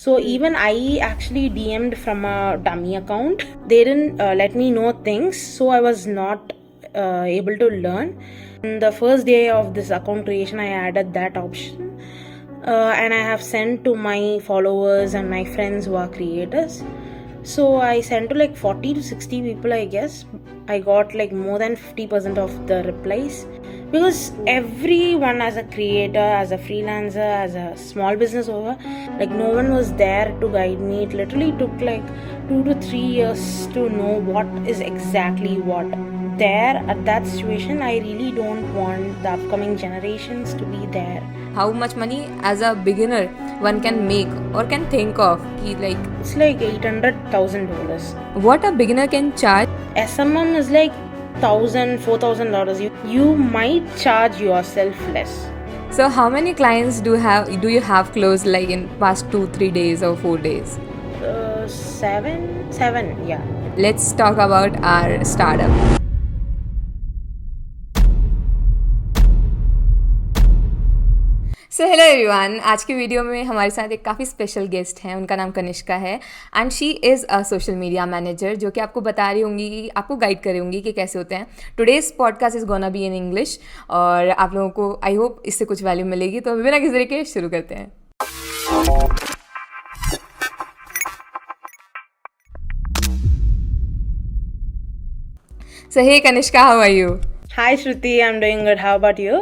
So even I actually DM'd from a dummy account. They didn't let me know things, so I was not able to learn. On the first day of this account creation, I added that option, and I have sent to my followers and my friends who are creators. So I sent to like 40 to 60 people, I guess. I got like more than 50% of the replies, because everyone, as a creator, as a freelancer, as a small business owner, like no one was there to guide me. It literally took like 2 to 3 years to know what is exactly what. There at that situation, I really don't want the upcoming generations to be there. How much money as a beginner one can make or can think of? It's like $800,000. What a beginner can charge? SMM is like $4,000. You might charge yourself less. So how many clients do you have closed like in past 2-3 days or 4 days? Seven, yeah. Let's talk about our startup. So hello everyone, आज की video में हमारे साथ एक काफ़ी special guest हैं. उनका नाम कनिष्का है and she is a social media manager, जो कि आपको बता रही होंगी, आपको गाइड करे होंगी कि कैसे होते हैं. Today's podcast is gonna be in English और आप लोगों को आई होप इससे कुछ वैल्यू मिलेगी. तो बिना किसी तरीके शुरू करते हैं. So hey Kanishka, how are you? Hi Shruti, I'm doing good. How about you?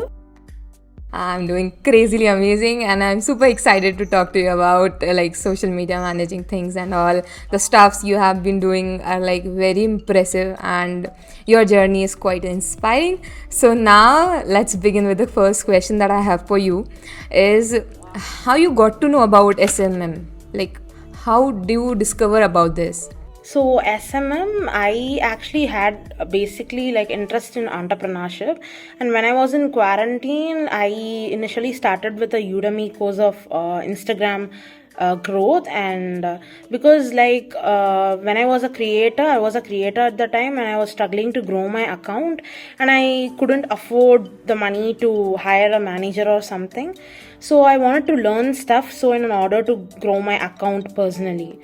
I'm doing crazily amazing and I'm super excited to talk to you about like social media managing things and all. The stuffs you have been doing are like very impressive and your journey is quite inspiring. So now let's begin with the first question that I have for you is how you got to know about SMM? Like how do you discover about this? So SMM, I actually had basically like interest in entrepreneurship, and when I was in quarantine, I initially started with a Udemy course of Instagram growth. And because like when I was a creator at the time, and I was struggling to grow my account, and I couldn't afford the money to hire a manager or something, so I wanted to learn stuff, so in order to grow my account personally.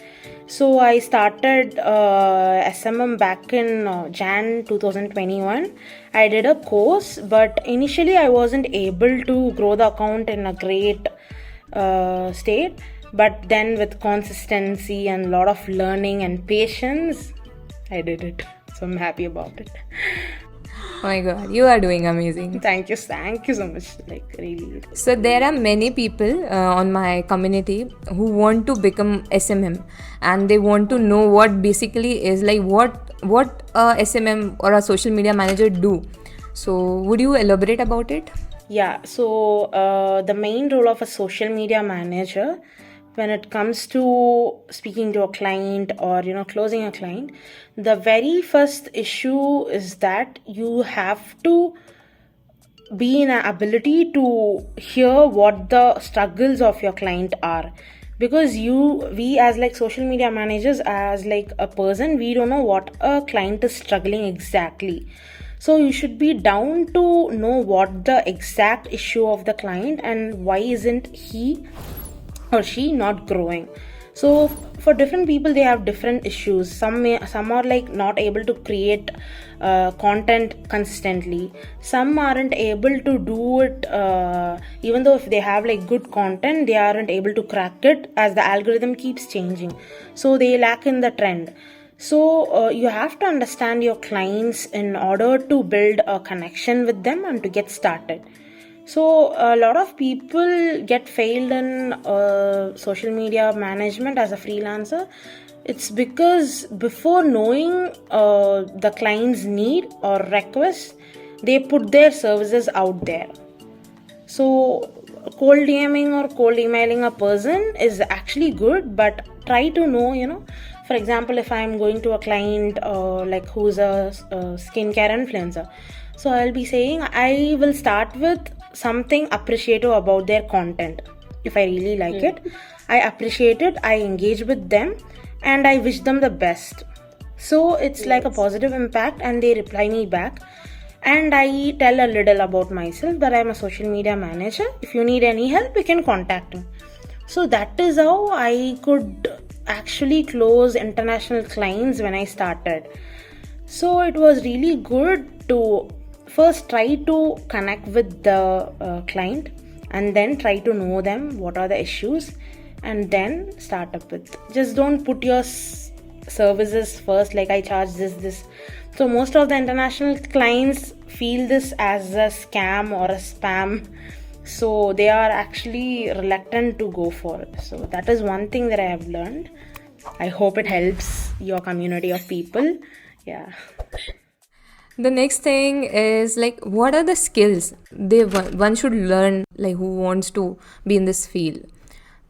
So I started SMM back in Jan 2021. I did a course, but initially I wasn't able to grow the account in a great state. But then with consistency and a lot of learning and patience, I did it. So I'm happy about it. Oh my god, you are doing amazing. Thank you so much. Like really. So there are many people on my community who want to become SMM and they want to know what basically is like what a SMM or a social media manager do. So would you elaborate about it? Yeah. So the main role of a social media manager, when it comes to speaking to a client or closing a client, the very first issue is that you have to be in an ability to hear what the struggles of your client are, because we as like social media managers, as like a person, we don't know what a client is struggling exactly. So you should be down to know what the exact issue of the client and why isn't he or she not growing. So for different people, they have different issues. Some are like not able to create content consistently. Some aren't able to do it, even though if they have like good content, they aren't able to crack it as the algorithm keeps changing, so they lack in the trend. So you have to understand your clients in order to build a connection with them and to get started. So a lot of people get failed in social media management as a freelancer. It's because before knowing the client's need or request, they put their services out there. So cold DMing or cold emailing a person is actually good, but try to know, for example, if I'm going to a client like who's a skincare influencer, so I'll be saying I will start with something appreciative about their content. If I really like it, I appreciate it, I engage with them, and I wish them the best. So it's like a positive impact, and they reply me back. And I tell a little about myself, that I'm a social media manager. If you need any help, you can contact me. So that is how I could actually close international clients when I started. So it was really good to first try to connect with the client, and then try to know them, what are the issues, and then start up with. Just don't put your services first, like I charge this. So most of the international clients feel this as a scam or a spam, so they are actually reluctant to go for it. So that is one thing that I have learned. I hope it helps your community of people. Yeah. The next thing is like, what are the skills one should learn, like who wants to be in this field?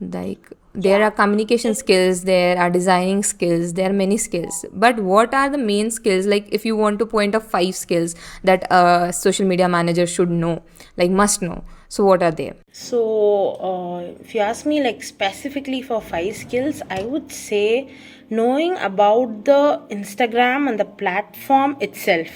Like there are communication skills, there are designing skills, there are many skills. But what are the main skills? Like if you want to point out 5 skills that a social media manager should know, like must know. So what are they? So, if you ask me, like specifically for 5 skills, I would say knowing about the Instagram and the platform itself,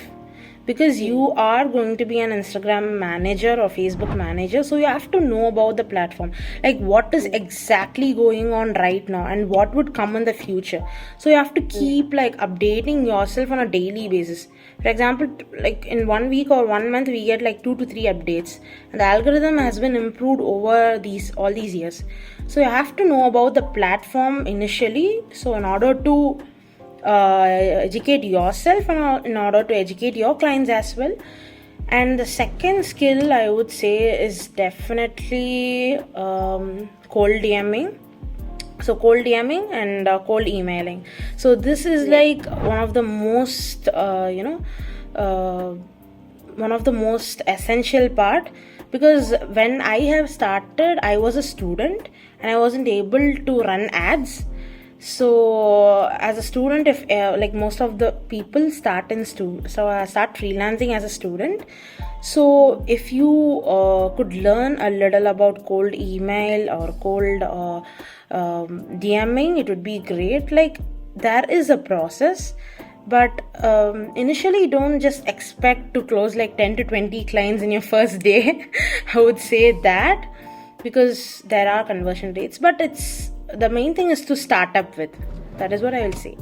because you are going to be an Instagram manager or Facebook manager, so you have to know about the platform, like what is exactly going on right now and what would come in the future. So you have to keep like updating yourself on a daily basis. For example, like in 1 week or 1 month we get like 2 to 3 updates, and the algorithm has been improved over all these years. So you have to know about the platform initially, so in order to educate yourself and in order to educate your clients as well. And the second skill I would say is definitely cold DMing. So cold DMing and cold emailing. So this is like one of the most one of the most essential part, because when I have started, I was a student and I wasn't able to run ads. So as a student, if like most of the people start so I start freelancing as a student. So if you could learn a little about cold email or cold DMing, it would be great. Like there is a process, but initially don't just expect to close like 10 to 20 clients in your first day. I would say that, because there are conversion rates, but it's the main thing is to start up with. That is what I will say.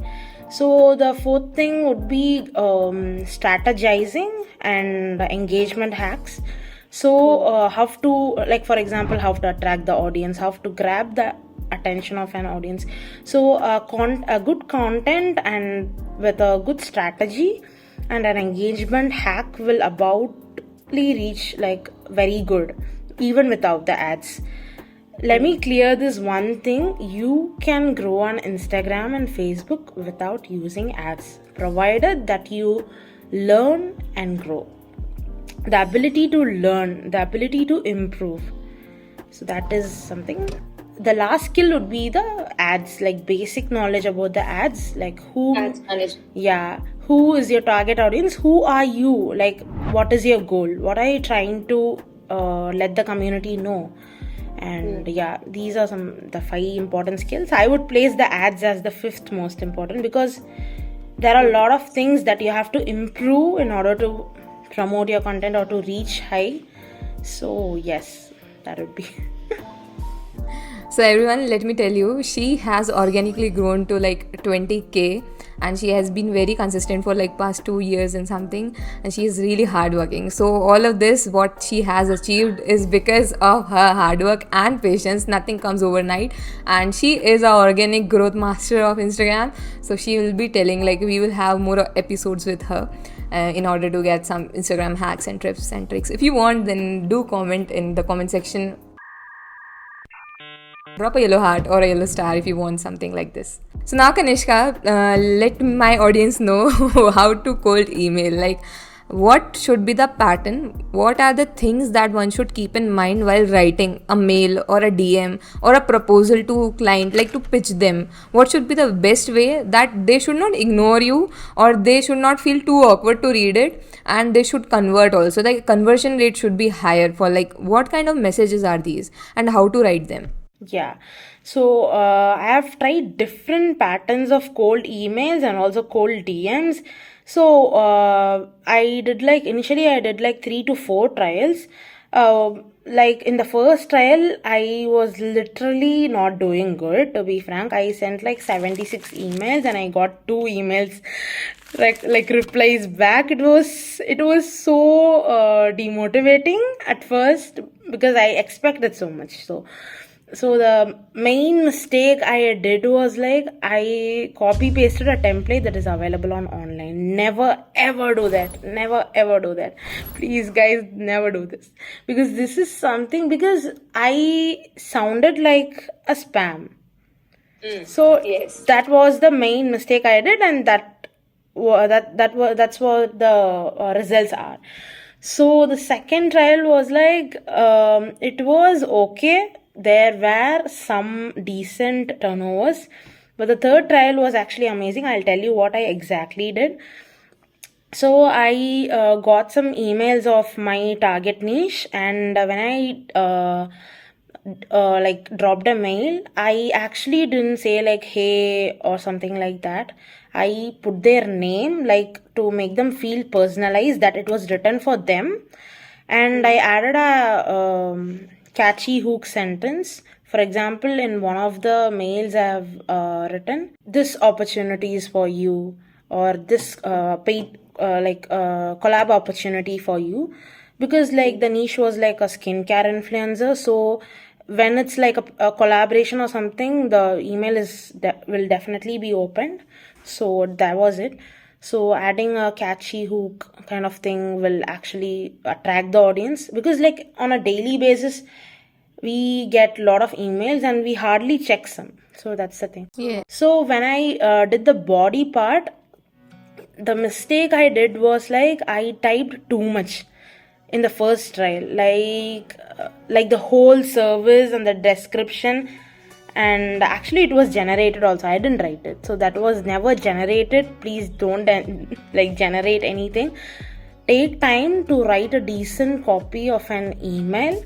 So the fourth thing would be strategizing and engagement hacks. So how to, like for example, how to attract the audience, how to grab the attention of an audience. So a good content and with a good strategy and an engagement hack will aboutly reach like very good even without the ads. Let me clear this one thing: you can grow on Instagram and Facebook without using ads, provided that you learn and grow. The ability to learn, the ability to improve. So that is something. The last skill would be the ads, like basic knowledge about the ads, like Ads management. yeah, who is your target audience, who are you, like what is your goal, what are you trying to let the community know. And yeah, these are the 5 important skills. I would place the ads as the 5th most important, because there are a lot of things that you have to improve in order to promote your content or to reach high. So yes, that would be. So everyone, let me tell you, she has organically grown to like 20k, and she has been very consistent for like past 2 years and something, and she is really hardworking. So all of this, what she has achieved, is because of her hard work and patience. Nothing comes overnight, and she is our organic growth master of Instagram. So she will be telling, like we will have more episodes with her in order to get some Instagram hacks and tips and tricks. If you want, then do comment in the comment section. Drop a yellow heart or a yellow star if you want something like this. So now Kanishka, let my audience know how to cold email. Like what should be the pattern? What are the things that one should keep in mind while writing a mail or a DM or a proposal to client, like to pitch them? What should be the best way that they should not ignore you, or they should not feel too awkward to read it, and they should convert also? Like conversion rate should be higher for, like, what kind of messages are these and how to write them? Yeah. So I have tried different patterns of cold emails and also cold DMs. So I did like initially I did like 3 to 4 trials. like in the first trial, I was literally not doing good, to be frank. I sent like 76 emails and I got 2 emails like replies back. It was so demotivating at first because I expected so much. So the main mistake I did was like I copy pasted a template that is available on online. Never ever do that. Never ever do that. Please guys, never do this. Because this is something, because I sounded like a spam. So Yes. that was the main mistake I did, and that's what the results are. So the second trial was like it was okay. There were some decent turnovers, but the third trial was actually amazing. I'll tell you what I exactly did. So I got some emails of my target niche, and when I like dropped a mail, I actually didn't say like hey or something like that. I put their name like to make them feel personalized, that it was written for them, and I added a catchy hook sentence. For example, in one of the mails I have written, this opportunity is for you, or this paid collab opportunity for you, because like the niche was like a skincare influencer. So when it's like a collaboration or something, the email will definitely be opened. So that was it. So adding a catchy hook kind of thing will actually attract the audience, because like on a daily basis we get a lot of emails and we hardly check some. So that's the thing. Yeah. So when I did the body part, the mistake I did was like I typed too much in the first trial, like the whole service and the description, and actually it was generated also. I didn't write it, so that was never generated. Please don't like generate anything. Take time to write a decent copy of an email.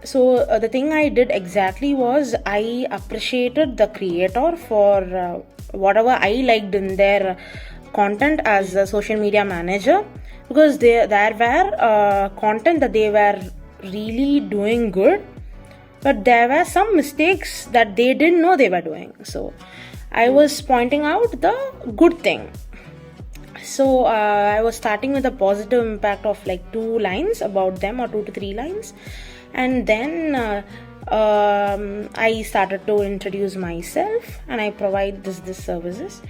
So the thing I did exactly was I appreciated the creator for whatever I liked in their content as a social media manager, because there were content that they were really doing good, but there were some mistakes that they didn't know they were doing. So I was pointing out the good thing. So I was starting with a positive impact of like 2 lines about them, or 2 to 3 lines, and then I started to introduce myself and I provide this services,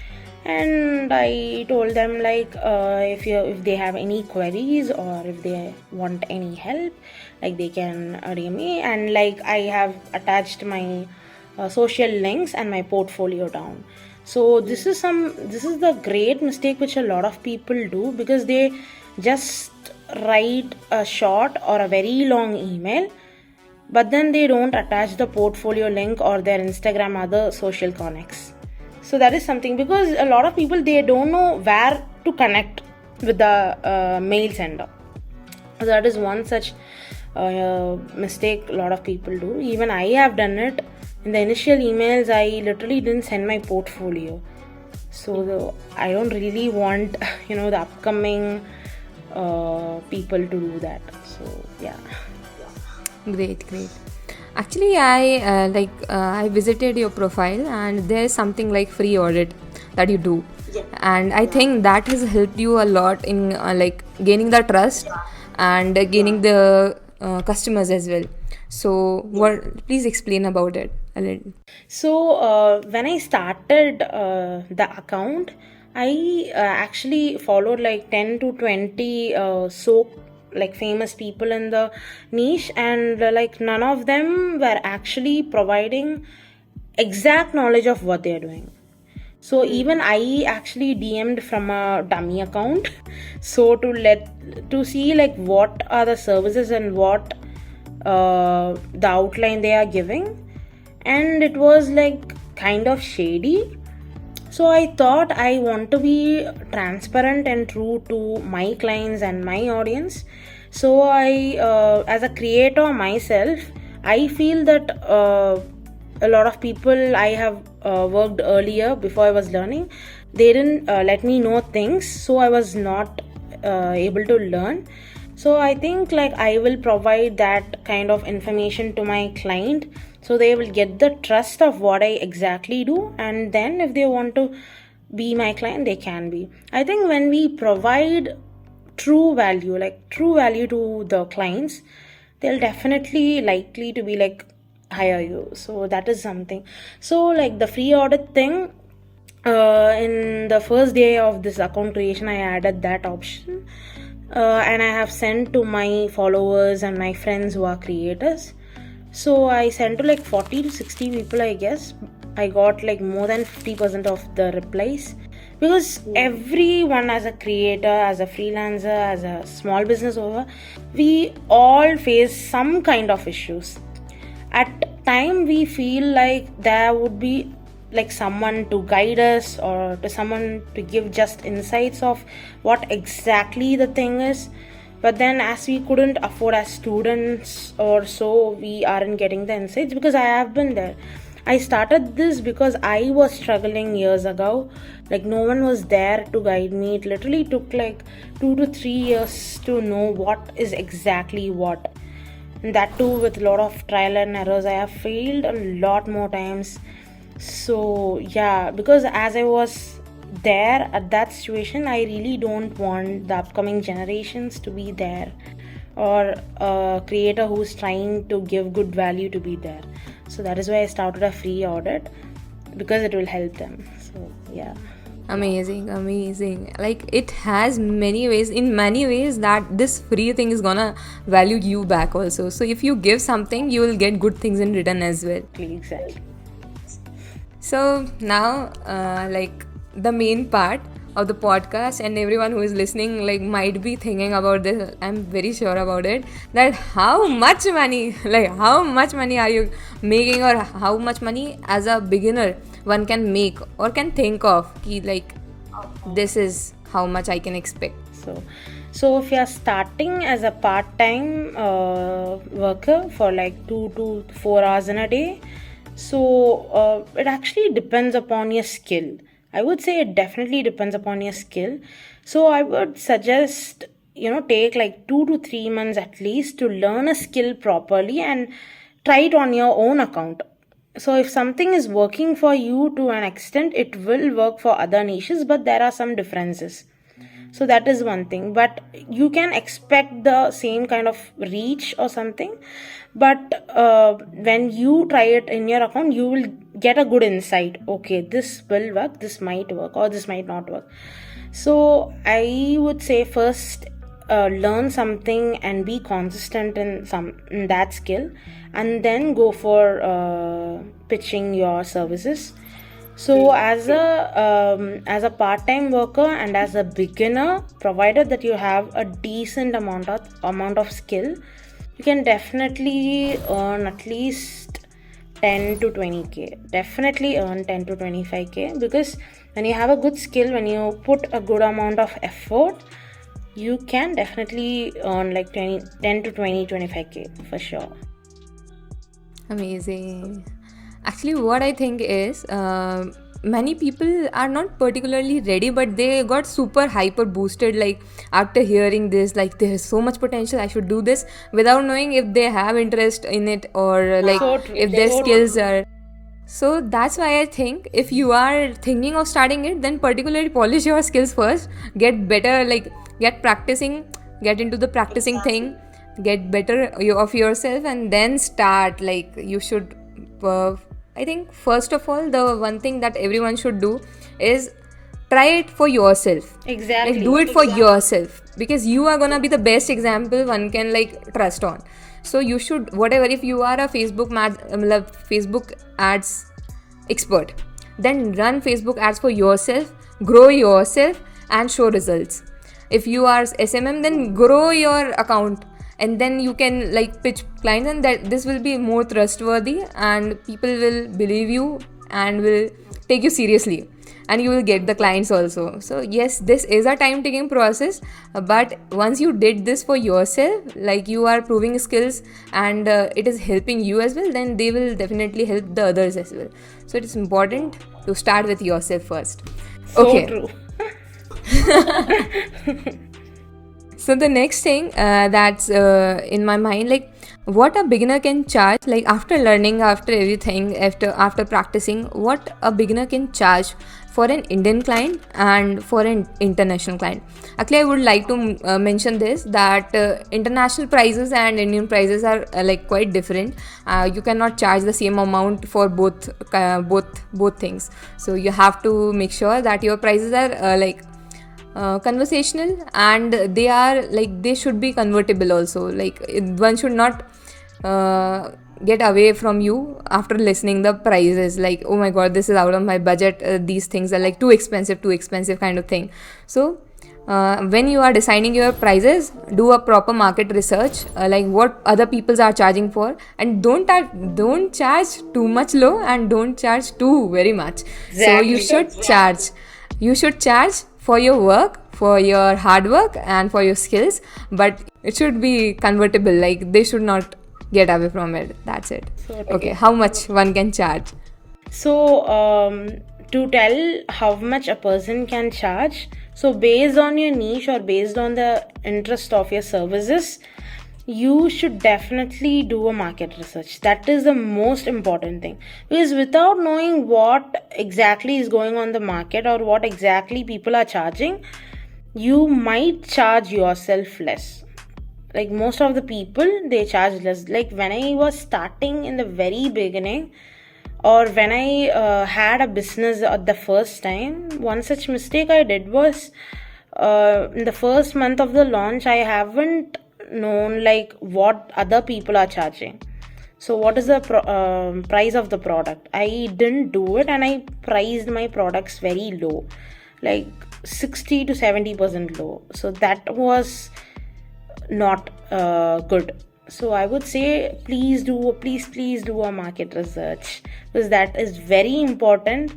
and I told them like if they have any queries or if they want any help, like they can DM me, and like I have attached my social links and my portfolio down. So this is the great mistake which a lot of people do, because they just write a short or a very long email, but then they don't attach the portfolio link or their Instagram other social connects. So that is something, because a lot of people, they don't know where to connect with the mail sender. So that is one such mistake a lot of people do. Even I have done it. In the initial emails, I literally didn't send my portfolio. So I don't really want the upcoming people to do that. So yeah. Great. Actually, I visited your profile, and there's something like free audit that you do, and I think that has helped you a lot in like gaining the trust and gaining the customers as well. So, what? Please explain about it a little. So when I started the account, I actually followed like 10 to 20 so like famous people in the niche, and like none of them were actually providing exact knowledge of what they're doing. So even I actually DM'd from a dummy account so to see like what are the services and what the outline they are giving, and it was like kind of shady. So I thought I want to be transparent and true to my clients and my audience. So I as a creator myself, I feel that a lot of people I have worked earlier before I was learning, they didn't let me know things, so I was not able to learn. So I think like I will provide that kind of information to my client, so they will get the trust of what I exactly do, and then if they want to be my client, they can be. I think when we provide true value to the clients, they'll definitely likely to be like hire you. So that is something. So like the free audit thing, in the first day of this account creation, I added that option, and I have sent to my followers and my friends who are creators. So I sent to like 40 to 60 people, I guess. I got like more than 50% of the replies, because everyone, as a creator, as a freelancer, as a small business owner, we all face some kind of issues. At time we feel like there would be like someone to guide us, or to someone to give just insights of what exactly the thing is. But then as we couldn't afford as students or so, we aren't getting the insights, because I have been there. I started this because I was struggling years ago. Like no one was there to guide me. It literally took like 2 to 3 years to know what is exactly what. And that too with a lot of trial and errors. I have failed a lot more times. So yeah, because as I was there at that situation, I really don't want the upcoming generations to be there, or a creator who's trying to give good value to be there. So that is why I started a free audit, because it will help them. So yeah. Amazing. Like it has many ways, in many ways, that this free thing is gonna value you back also. So if you give something, you will get good things in return as well. Exactly. So now, like the main part of the podcast, and everyone who is listening like might be thinking about this. I'm very sure about it. That how much money, like how much money are you making, or how much money as a beginner one can make or can think of? Ki, like this is how much I can expect. So if you are starting as a part-time worker for like 2 to 4 hours in a day, so it actually depends upon your skill. I would say it definitely depends upon your skill. So I would suggest, take like 2 to 3 months at least to learn a skill properly and try it on your own account. So if something is working for you to an extent, it will work for other niches, but there are some differences. So that is one thing, but you can expect the same kind of reach or something. But when you try it in your account, you will get a good insight. Okay, this will work, this might work, or this might not work. So I would say first learn something and be consistent in that skill, and then go for pitching your services. So as a part-time worker and as a beginner, provided that you have a decent amount of skill, you can definitely earn at least 10 to 20k. Definitely earn 10 to 25k, because when you have a good skill, when you put a good amount of effort, you can definitely earn like 10 to 25k for sure. Amazing. Actually, what I think is many people are not particularly ready, but they got super hyper boosted. Like after hearing this, like there is so much potential, I should do this, without knowing if they have interest in it, or like So true. if their skills are. So that's why I think if you are thinking of starting it, then particularly polish your skills first, get better, like get practicing, get into the practicing thing, get better of yourself, and then start. Like you should. I think first of all, the one thing that everyone should do is try it for yourself. Exactly. Like do it for yourself, because you are gonna be the best example one can like trust on. So you should, whatever, if you are a Facebook ads expert, then run Facebook ads for yourself, grow yourself and show results. If you are SMM, then grow your account, and then you can like pitch clients, and that this will be more trustworthy and people will believe you and will take you seriously, and you will get the clients also. So yes, this is a time taking process, but once you did this for yourself, like you are proving skills and it is helping you as well, then they will definitely help the others as well. So it is important to start with yourself first. So true. So the next thing that's in my mind, like what a beginner can charge, like after learning, after everything, after practicing, what a beginner can charge for an Indian client and for an international client. Actually, I would like to mention this, that international prices and Indian prices are like quite different. You cannot charge the same amount for both things. So you have to make sure that your prices are conversational, and they should be convertible also. Like one should not get away from you after listening the prices, like, oh my god, this is out of my budget, these things are like too expensive kind of thing. So when you are deciding your prices, do a proper market research, like what other peoples are charging for, and don't charge too much low and don't charge too very much. So you should charge for your work, for your hard work and for your skills, but it should be convertible, like they should not get away from it. That's it. Okay, how much one can charge? So, to tell how much a person can charge, so based on your niche or based on the interest of your services, you should definitely do a market research. That is the most important thing, because without knowing what exactly is going on the market or what exactly people are charging, you might charge yourself less. Like most of the people, they charge less. Like when I was starting in the very beginning, or when I had a business at the first time, one such mistake I did was, in the first month of the launch, I haven't known like what other people are charging. So what is the price of the product? I didn't do it, and I priced my products very low, like 60 to 70% low. So that was not good. So I would say please do a market research, because that is very important.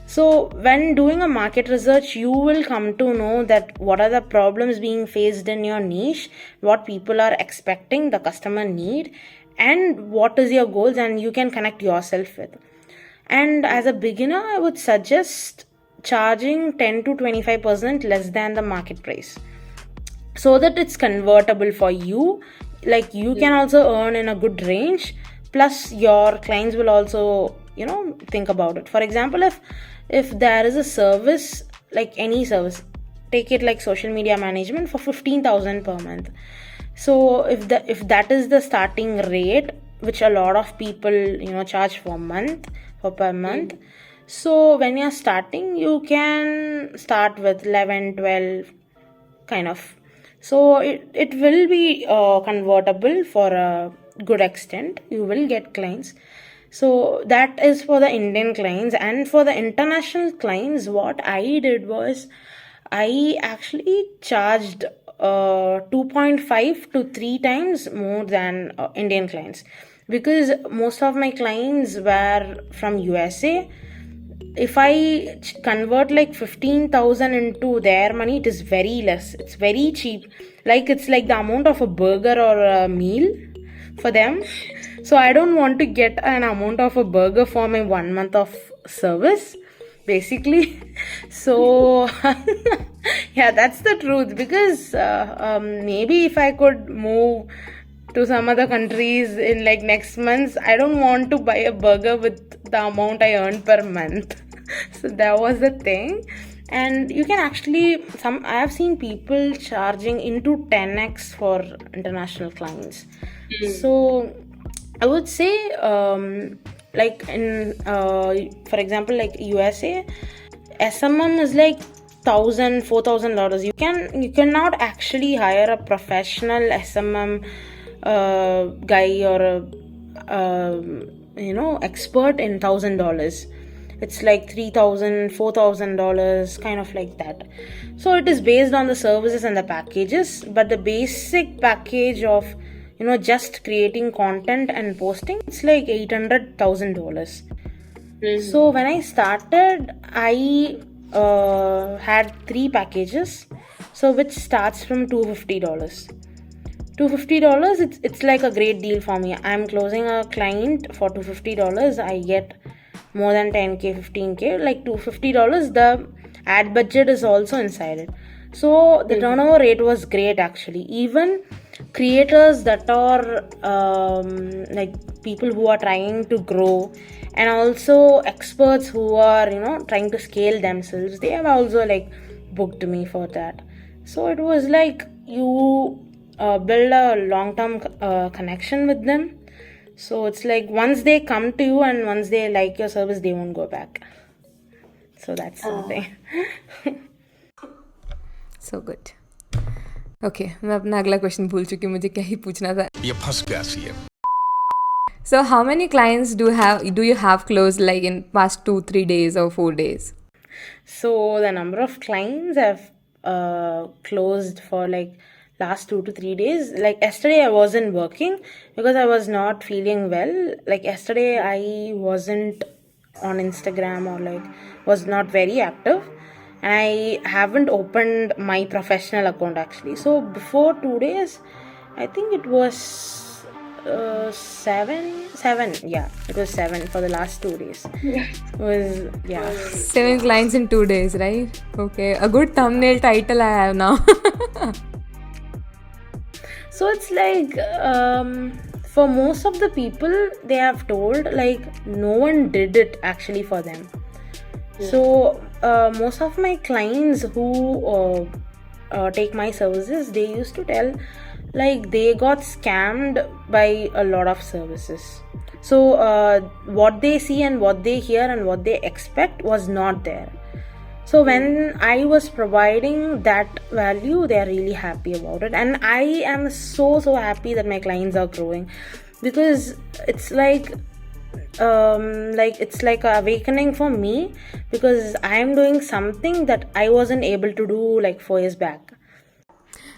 So when doing a market research, you will come to know that what are the problems being faced in your niche, what people are expecting, the customer need, and what is your goals, and you can connect yourself with. And as a beginner, I would suggest charging 10 to 25% less than the market price, so that it's convertible for you. Like you can also earn in a good range, plus your clients will also think about it. For example, if there is a service, like any service, take it like social media management for 15,000 per month. So if that is the starting rate, which a lot of people charge for per month, so when you're starting, you can start with 11, 12 kind of. So it will be convertible for a good extent. You will get clients. So that is for the Indian clients. And for the international clients, what I did was I actually charged 2.5 to 3 times more than Indian clients, because most of my clients were from USA. If I convert like 15,000 into their money, it is very less. It's very cheap. Like it's like the amount of a burger or a meal for them. So I don't want to get an amount of a burger for my 1 month of service, basically. So yeah, that's the truth. Because maybe if I could move to some other countries in like next month, I don't want to buy a burger with the amount I earn per month. So that was the thing. And you can actually, I have seen people charging into 10x for international clients. So I would say like in for example, like USA, SMM is like $4,000. You cannot actually hire a professional SMM guy or a expert in $1,000. It's like $3,000, $4,000, kind of like that. So it is based on the services and the packages, but the basic package of just creating content and posting, it's like $800,000. So when I started, I had 3 packages, so which starts from $250. $250, it's like a great deal for me. I'm closing a client for $250. I get more than 10k, 15k. Like $250, the ad budget is also inside it. So the turnover rate was great actually. Even creators that are like people who are trying to grow, and also experts who are trying to scale themselves, they have also like booked me for that. So it was like you build a long-term connection with them. So it's like once they come to you and once they like your service, they won't go back. So that's something. So good. Okay, मैं अपना अगला question भूल चुकी हूँ, मुझे क्या ही पूछना था. ये फंस गया सी है. So how many clients do you have closed like in past 2-3 days or 4 days? So the number of clients I've closed for like last 2 to 3 days. Like yesterday I wasn't working because I was not feeling well. Like yesterday I wasn't on Instagram or like was not very active, and I haven't opened my professional account actually. So before 2 days, I think it was seven. Yeah, it was 7 for the last 2 days. It was 7 clients in 2 days, right? Okay, a good thumbnail title I have now. So it's like for most of the people, they have told like no one did it actually for them. So most of my clients who take my services, they used to tell like they got scammed by a lot of services. So what they see and what they hear and what they expect was not there. So when I was providing that value, they are really happy about it, and I am so happy that my clients are growing, because it's like it's like a awakening for me, because I am doing something that I wasn't able to do like 4 years back.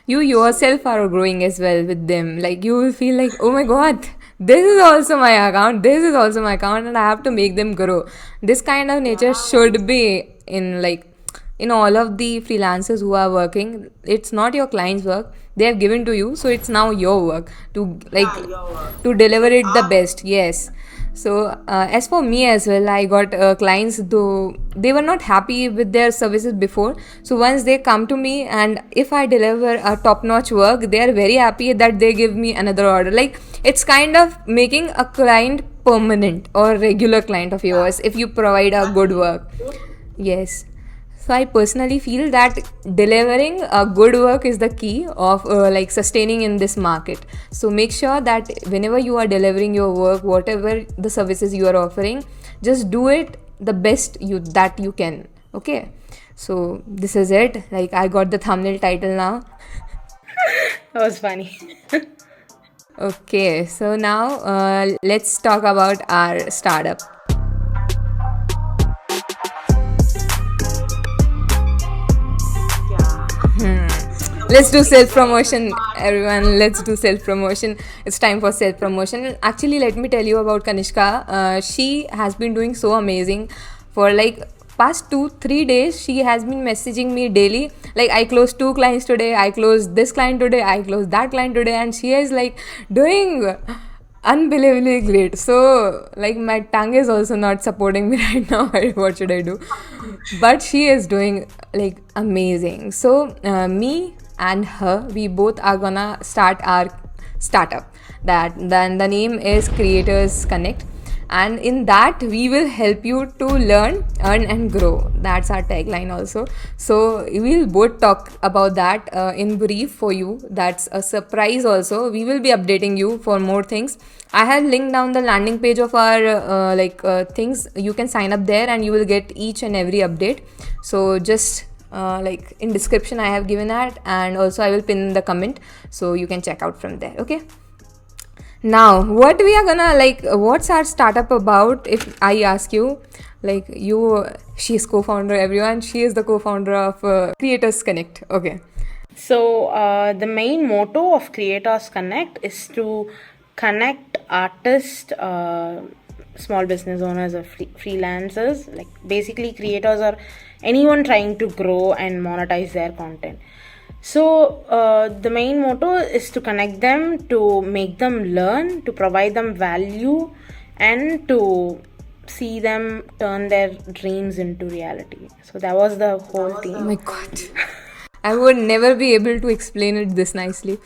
You yourself are growing as well with them. Like you will feel like, oh my god, this is also my account, and I have to make them grow. This kind of nature should be in all of the freelancers who are working. It's not your client's work, they have given to you, so it's now your work to to deliver it the best. Yes. So as for me as well, I got clients though they were not happy with their services before. So once they come to me, and if I deliver a top-notch work, they are very happy that they give me another order. Like it's kind of making a client permanent or regular client of yours if you provide a good work. Yes. So I personally feel that delivering a good work is the key of sustaining in this market. So make sure that whenever you are delivering your work, whatever the services you are offering, just do it the best that you can. Okay. So this is it. Like I got the thumbnail title now. That was funny. Okay. So now let's talk about our startup. Let's do self-promotion, everyone. Let's do self-promotion. It's time for self-promotion. Actually, let me tell you about Kanishka. She has been doing so amazing for like past 2-3 days. She has been messaging me daily. Like I closed 2 clients today, I closed this client today, I closed that client today, and she is like doing unbelievably great. So like my tongue is also not supporting me right now. What should I do? But she is doing like amazing. So me and her, we both are gonna start our startup. That then the name is Creators Connect, and in that we will help you to learn, earn and grow. That's our tagline also. So we'll both talk about that in brief for you. That's a surprise also. We will be updating you for more things. I have linked down the landing page of our things. You can sign up there and you will get each and every update. So just in description I have given that, and also I will pin the comment so you can check out from there. Okay. Now, what we are gonna what's our startup about? If I ask you, she is co-founder, everyone. She is the co-founder of Creators Connect. Okay. So the main motto of Creators Connect is to connect artists, small business owners, or freelancers, like basically creators or anyone trying to grow and monetize their content. So the main motto is to connect them, to make them learn, to provide them value, and to see them turn their dreams into reality. So that was the whole theme. Oh my god. I would never be able to explain it this nicely.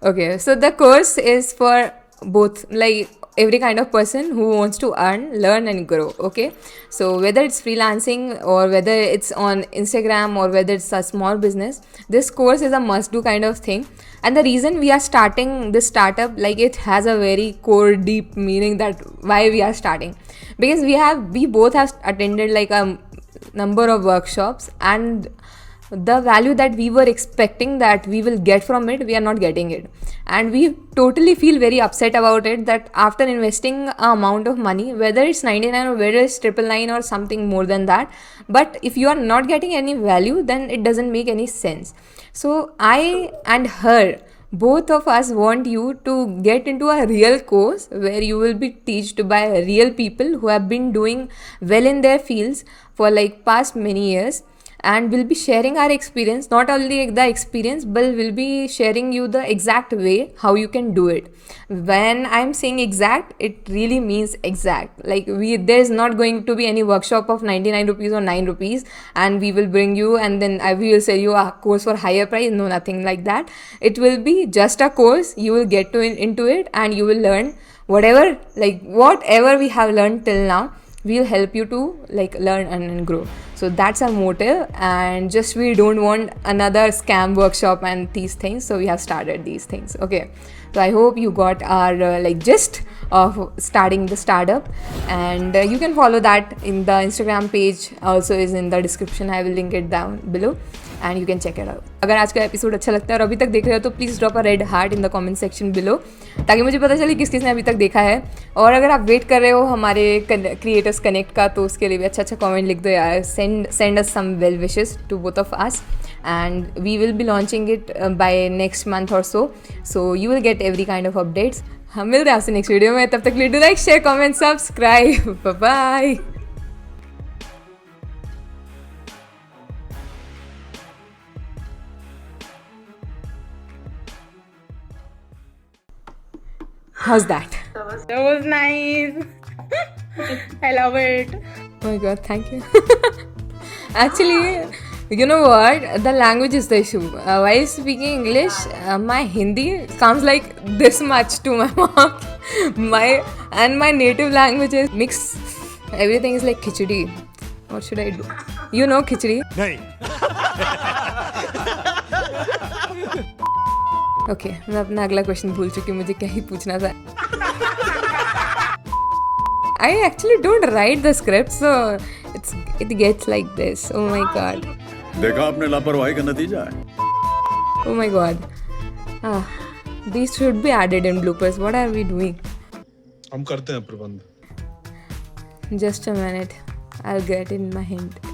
Okay, so the course is for both, like every kind of person who wants to earn, learn, and grow. Okay, so whether it's freelancing or whether it's on Instagram or whether it's a small business, this course is a must do kind of thing. And the reason we are starting this startup, like it has a very core deep meaning that why we are starting, because we both have attended like a number of workshops, and the value that we were expecting that we will get from it, we are not getting it, and we totally feel very upset about it, that after investing a amount of money, whether it's 99 or whether it's 999 or something more than that, but if you are not getting any value, then it doesn't make any sense. So I and her, both of us want you to get into a real course where you will be taught by real people who have been doing well in their fields for like past many years, and we'll be sharing our experience, not only the experience, but we'll be sharing you the exact way how you can do it. When I'm saying exact, it really means exact. Like there's not going to be any workshop of 99 rupees or 9 rupees and we will bring you and then we will sell you a course for higher price. No, nothing like that. It will be just a course. You will get into it and you will learn whatever we have learned till now. We'll help you to like learn and grow. So that's our motive, and just we don't want another scam workshop and these things, so we have started these things. Okay, so I hope you got our gist of starting the startup, and you can follow that in the Instagram page, also is in the description. I will link it down below and you can check it out. अगर आज का episode अच्छा लगता है और अभी तक देख रहे हो तो please drop a red heart in the comment section below, ताकि मुझे पता चले किस किसने अभी तक देखा है. और अगर आप वेट कर रहे हो हमारे क्रिएटर्स कनेक्ट का, तो उसके लिए भी अच्छा कमेंट लिख दो यार. Send us some well wishes to both of us, and we will be launching it by next month or so you will get every kind of updates. हम मिलते हैं आपसे नेक्स्ट वीडियो में. तब तक के लिए do like, share, comment, subscribe. Bye. How's that? That was nice. I love it. Oh my god, thank you. Actually, you know what? The language is the issue. While speaking English, my Hindi comes like this much to my mouth. My native language is mixed. Everything is like khichdi. What should I do? You know khichdi? नहीं. Okay मैं अपना अगला question भूल चुकी हूँ, मुझे क्या ही पूछना था. I actually don't write the script, so it gets like this. Oh my god. देखा आपने लापरवाही का नतीजा है. Oh my god. These should be added in bloopers. What are we doing? हम करते हैं प्रबंध. Just a minute. I'll get in my hand.